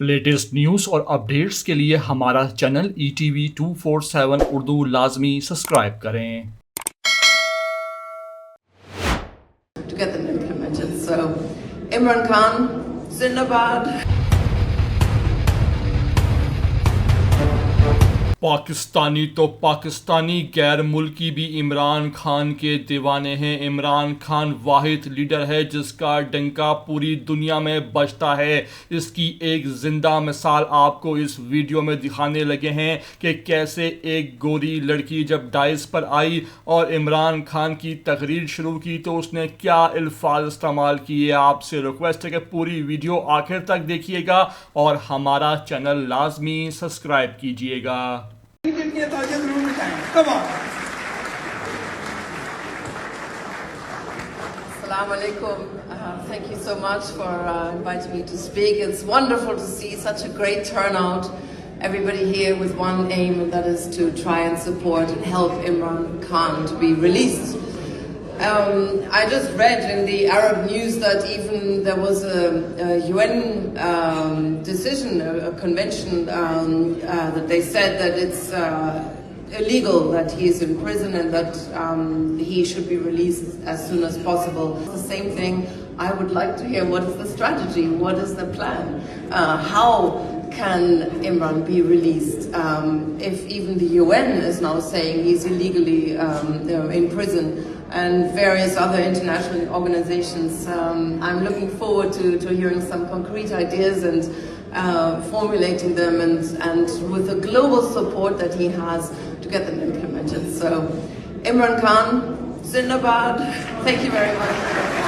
Latest news और updates के लिए हमारा चैनल ETV 247 उर्दू लाजमी सब्सक्राइब करें। To get them implemented. So, Imran Khan, Zindabad. Pakistani तो पाकिस्तानी गैर मुल्की भी इमरान खान के दीवाने हैं। इमरान खान वाहिद लीडर है जिसका डंका पूरी दुनिया में बजता है। इसकी एक जिंदा मिसाल आपको इस वीडियो में दिखाने लगे हैं कि कैसे एक गोरी लड़की जब डाइस पर आई और इमरान खान की तकरीर शुरू की तो उसने क्या अल्फाज इस्तेमाल किए। आपसे रिक्वेस्ट है कि पूरी वीडियो आखिर तक देखिएगा और हमारा चैनल लाजमी सब्सक्राइब कीजिएगा। Assalamu alaikum. Thank you so much for inviting me to speak. It's wonderful to see such a great turnout. Everybody here with one aim, and that is to try and support and help Imran Khan to be released. I just read in the Arab news that even there was a UN decision, a convention, that they said that it's illegal that he is in prison and that he should be released as soon as possible. The same thing, I would like to hear what is the strategy, what is the plan, how can Imran be released if even the UN is now saying he's illegally in prison, and various other international organizations. I'm looking forward to hearing some concrete ideas and formulating them and with the global support that he has to get them implemented. So Imran Khan, Zindabad, thank you very much.